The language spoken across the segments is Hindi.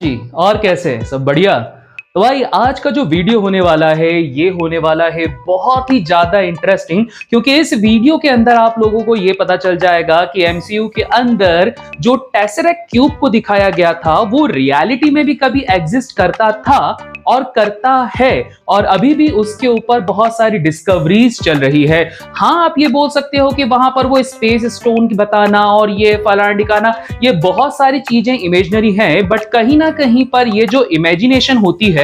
जी। और कैसे हैं? सब बढ़िया? तो भाई आज का जो वीडियो होने वाला है ये होने वाला है बहुत ही ज्यादा इंटरेस्टिंग, क्योंकि इस वीडियो के अंदर आप लोगों को ये पता चल जाएगा कि एमसीयू के अंदर जो टेसरेक्ट क्यूब को दिखाया गया था वो रियलिटी में भी कभी एग्जिस्ट करता था और करता है, और अभी भी उसके ऊपर बहुत सारी डिस्कवरीज चल रही है। हाँ, आप ये बोल सकते हो कि वहां पर वो स्पेस स्टोन की बताना और ये फलाना ढिकाना, ये बहुत सारी चीजें इमेजिनरी हैं, बट कहीं ना कहीं पर ये जो इमेजिनेशन होती है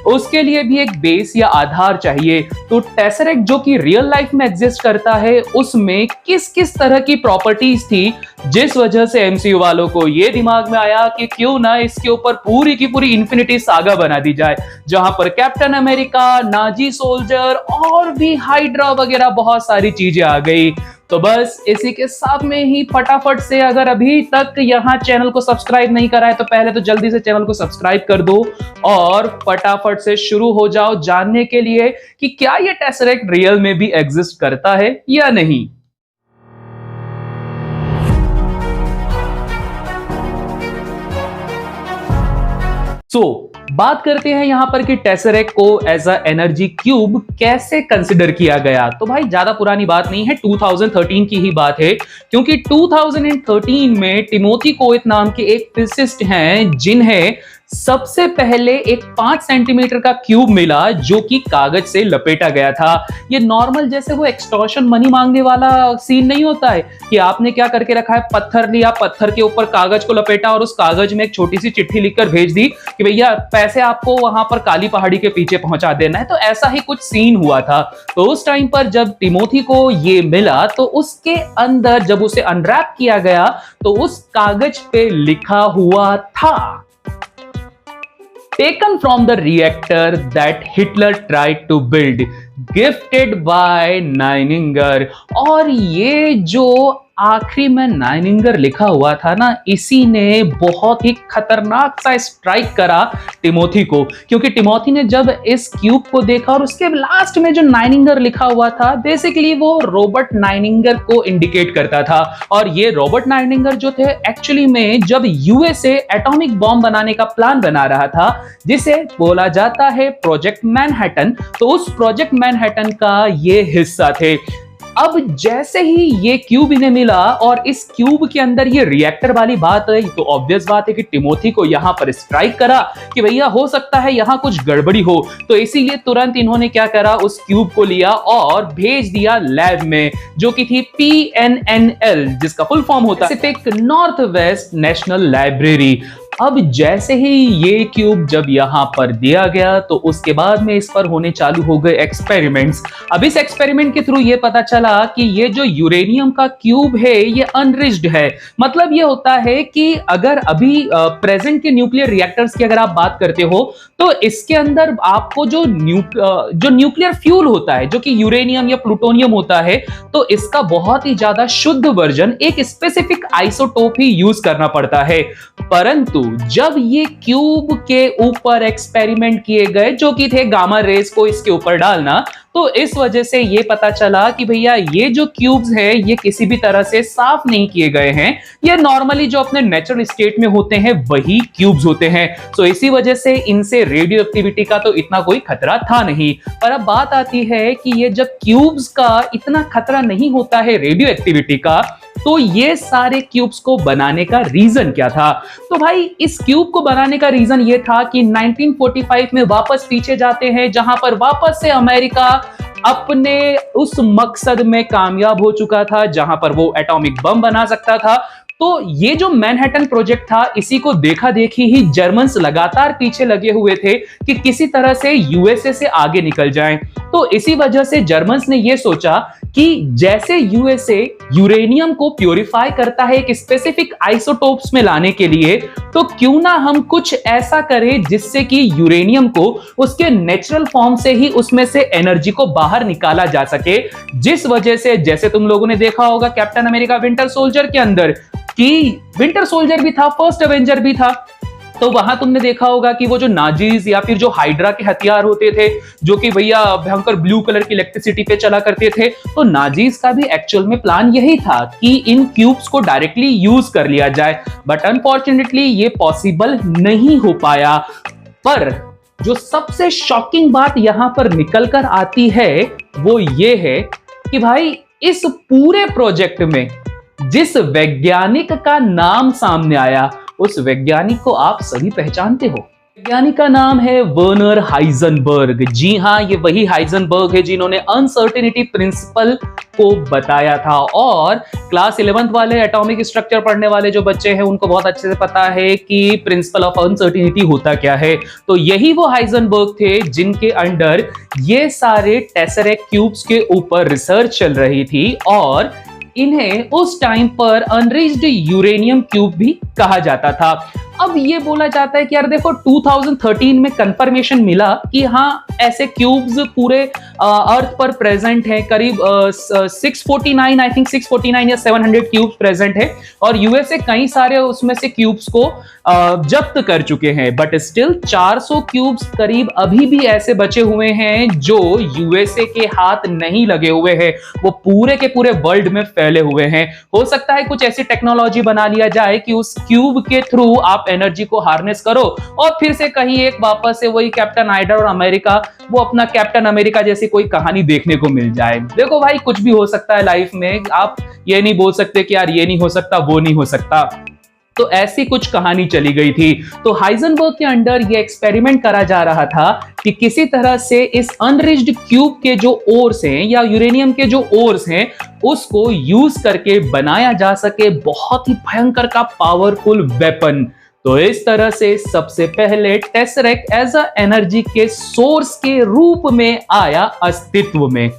उसके लिए भी एक बेस या आधार चाहिए। तो टेसरेक्ट जो कि रियल लाइफ में एग्जिस्ट करता है उसमें किस किस तरह की प्रॉपर्टीज थी, जिस वजह से एमसीयू वालों को ये दिमाग में आया कि क्यों ना इसके ऊपर पूरी की पूरी इन्फिनिटी सागा बना दी जाए, जहां पर कैप्टन अमेरिका, नाजी सोल्जर और भी हाइड्रा वगैरह बहुत सारी चीजें आ गई। तो बस इसी के साथ में ही फटाफट से, अगर अभी तक यहाँ चैनल को सब्सक्राइब नहीं करा है तो पहले तो जल्दी से चैनल को सब्सक्राइब कर दो और फटाफट से शुरू हो जाओ जानने के लिए कि क्या ये टेसरेक्ट रियल में भी एग्जिस्ट करता है या नहीं। बात करते हैं यहां पर कि टेसरेक्ट को एज अ एनर्जी क्यूब कैसे कंसिडर किया गया। तो भाई ज्यादा पुरानी बात नहीं है, 2013 की ही बात है, क्योंकि 2013 में टिमोथी कोएत नाम के एक फिजिसिस्ट हैं जिन्हें सबसे पहले एक 5 सेंटीमीटर का क्यूब मिला जो कि कागज से लपेटा गया था। ये नॉर्मल जैसे वो एक्सटॉर्शन मनी मांगने वाला सीन नहीं होता है कि आपने क्या करके रखा है, पत्थर लिया, पत्थर के ऊपर कागज को लपेटा और उस कागज में एक छोटी सी चिट्ठी लिखकर भेज दी कि भैया पैसे आपको वहां पर काली पहाड़ी के पीछे पहुंचा देना है। तो ऐसा ही कुछ सीन हुआ था। तो उस टाइम पर जब टिमोथी को ये मिला तो उसके अंदर जब उसे अनरैप किया गया तो उस कागज पे लिखा हुआ था, taken from the reactor that Hitler tried to build, gifted by नाइनिंगर। और ये जो आखिरी में नाइनिंगर लिखा हुआ था ना, इसी ने बहुत ही खतरनाक सा स्ट्राइक करा टिमोथी को, क्योंकि टिमोथी ने जब इस क्यूब को देखा और उसके लास्ट में जो नाइनिंगर लिखा हुआ था, बेसिकली वो रॉबर्ट नाइनिंगर को इंडिकेट करता था। और ये रॉबर्ट नाइनिंगर जो थे एक्चुअली में जब यूएसए एटॉमिक बॉम्ब बनाने का प्लान बना रहा था, जिसे बोला जाता है प्रोजेक्ट मैनहट्टन, तो उस प्रोजेक्ट मैनहट्टन का ये हिस्सा थे। अब जैसे ही ये क्यूब इन्हें मिला और इस क्यूब के अंदर ये रिएक्टर वाली बात है, तो ऑब्वियस बात है कि टिमोथी को यहां पर स्ट्राइक करा कि भैया हो सकता है यहां कुछ गड़बड़ी हो। तो इसीलिए तुरंत इन्होंने क्या करा, उस क्यूब को लिया और भेज दिया लैब में, जो कि थी PNNL, जिसका फुल फॉर्म होता है Pacific north west national library. अब जैसे ही ये क्यूब जब यहां पर दिया गया तो उसके बाद में इस पर होने चालू हो गए एक्सपेरिमेंट्स। अब इस एक्सपेरिमेंट के थ्रू ये पता चला कि ये जो यूरेनियम का क्यूब है ये अनरिच्ड है। मतलब ये होता है कि अगर अभी प्रेजेंट के न्यूक्लियर रिएक्टर्स की अगर आप बात करते हो तो इसके अंदर आपको जो न्यूक्लियर फ्यूल होता है, जो कि यूरेनियम या प्लूटोनियम होता है, तो इसका बहुत ही ज्यादा शुद्ध वर्जन, एक स्पेसिफिक आइसोटोप ही यूज करना पड़ता है। परंतु जब ये क्यूब के ऊपर एक्सपेरिमेंट किए गए, जो कि थे गामा रेज को इसके ऊपर डालना, तो इस वजह से ये पता चला कि भैया ये जो क्यूब्स हैं ये किसी भी तरह से साफ नहीं किए गए हैं। ये नॉर्मली जो अपने नेचुरल स्टेट में होते हैं वही क्यूब्स होते हैं। तो इसी वजह से इनसे रेडियो एक्टिविटी का तो इतना कोई खतरा था नहीं। पर अब बात आती है कि ये जब क्यूब्स का इतना खतरा नहीं होता है रेडियो एक्टिविटी का, तो ये सारे क्यूब्स को बनाने का रीजन क्या था। तो भाई इस क्यूब को बनाने का रीजन ये था कि 1945 में वापस पीछे जाते हैं, जहां पर वापस से अमेरिका अपने उस मकसद में कामयाब हो चुका था जहां पर वो एटॉमिक बम बना सकता था। तो ये जो मैनहट्टन प्रोजेक्ट था, इसी को देखा देखी ही जर्मन्स लगातार पीछे लगे हुए थे कि किसी तरह से यूएसए से आगे निकल जाएं। तो इसी वजह से जर्मन्स ने यह सोचा कि जैसे यूएसए यूरेनियम को प्यूरिफाई करता है एक स्पेसिफिक आइसोटोप्स में लाने के लिए, तो क्यों ना हम कुछ ऐसा करें जिससे कि यूरेनियम को उसके नेचुरल फॉर्म से ही उसमें से एनर्जी को बाहर निकाला जा सके। जिस वजह से, जैसे तुम लोगों ने देखा होगा कैप्टन अमेरिका विंटर सोल्जर के अंदर, कि विंटर सोल्जर भी था, फर्स्ट एवेंजर भी था, तो वहां तुमने देखा होगा कि वो जो नाजीज या फिर जो हाइड्रा के हथियार होते थे, जो कि भैया भयंकर ब्लू कलर की इलेक्ट्रिसिटी पे चला करते थे, तो नाजीज का भी एक्चुअल में प्लान यही था कि इन क्यूब्स को डायरेक्टली यूज कर लिया जाए, बट अनफॉर्चुनेटली ये पॉसिबल नहीं हो पाया। पर जो सबसे शॉकिंग बात यहां पर निकल कर आती है वो ये है कि भाई इस पूरे प्रोजेक्ट में जिस वैज्ञानिक का नाम सामने आया, उस वैज्ञानिक को आप सभी पहचानते हो। वैज्ञानिक का नाम है वर्नर हाइजेनबर्ग। जी हाँ, ये वही हाइजेनबर्ग है जिन्होंने अनसर्टेनिटी प्रिंसिपल को बताया था। और क्लास 11th वाले एटॉमिक स्ट्रक्चर पढ़ने वाले जो बच्चे हैं उनको बहुत अच्छे से पता है कि प्रिंसिपल ऑफ अनसर्टेनिटी होता क्या है। तो यही वो हाइजेनबर्ग थे जिनके अंडर ये सारे टेसरेक्ट क्यूब्स के ऊपर रिसर्च चल रही थी, और इन्हें उस टाइम पर अनरिच्ड यूरेनियम क्यूब भी कहा जाता था। अब ये बोला जाता है कि यार देखो 2013 में कंफर्मेशन मिला कि हाँ ऐसे क्यूब्स पूरे अर्थ पर प्रेजेंट हैं, करीब 649 आई थिंक 649 या 700 क्यूब्स प्रेजेंट है, और यूएसए कई सारे उसमें से क्यूब्स को जब्त कर चुके हैं, बट स्टिल 400 क्यूब्स करीब अभी भी ऐसे बचे हुए हैं जो यूएसए के हाथ नहीं लगे हुए हैं, वो पूरे के पूरे वर्ल्ड में फैले हुए हैं। हो सकता है कुछ ऐसी टेक्नोलॉजी बना लिया जाए कि उस क्यूब के थ्रू आप एनर्जी को हार्नेस करो और फिर से कहीं एक वापस से वही कैप्टन हाइड्रा और अमेरिका, वो अपना कैप्टन अमेरिका जैसी कोई कहानी देखने को मिल जाए। देखो भाई कुछ भी हो सकता है लाइफ में, आप ये नहीं बोल सकते कि यार ये नहीं हो सकता वो नहीं हो सकता। तो ऐसी कुछ कहानी चली गई थी। तो हाइजेनबर्ग के अंडर ये एक्सपेरिमेंट करा जा रहा था कि किसी तरह से इस अनरिच्ड क्यूब के जो ओर्स हैं या यूरेनियम के जो ओर्स हैं उसको यूज करके बनाया जा सके बहुत ही भयंकर का पावरफुल वेपन। तो इस तरह से सबसे पहले टेसरेक्ट एज अ एनर्जी के सोर्स के रूप में आया अस्तित्व में।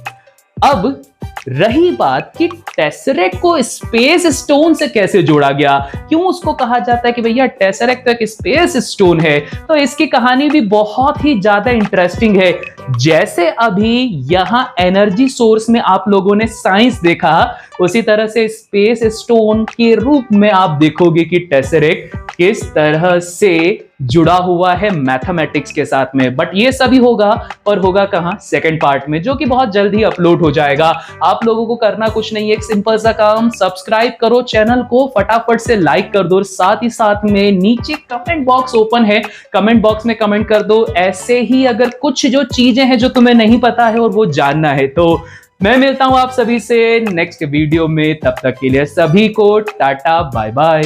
अब रही बात कि टेसरेक्ट को स्पेस स्टोन से कैसे जोड़ा गया, क्यों उसको कहा जाता है कि भैया टेसरेक्ट तो एक स्पेस स्टोन है, तो इसकी कहानी भी बहुत ही ज्यादा इंटरेस्टिंग है। जैसे अभी यहां एनर्जी सोर्स में आप लोगों ने साइंस देखा, उसी तरह से स्पेस स्टोन के रूप में आप देखोगे कि टेसरेक्ट किस तरह से जुड़ा हुआ है मैथमेटिक्स के साथ में। बट ये सभी होगा, पर होगा कहां, सेकंड पार्ट में, जो कि बहुत जल्द ही अपलोड हो जाएगा। आप लोगों को करना कुछ नहीं है, एक सिंपल सा काम, सब्सक्राइब करो चैनल को, फटाफट से लाइक कर दो, साथ ही साथ में नीचे कमेंट बॉक्स ओपन है, कमेंट बॉक्स में कमेंट कर दो ऐसे ही अगर कुछ जो चीजें हैं जो तुम्हें नहीं पता है और वो जानना है। तो मैं मिलता हूं आप सभी से नेक्स्ट वीडियो में, तब तक के लिए सभी को टाटा बाय बाय।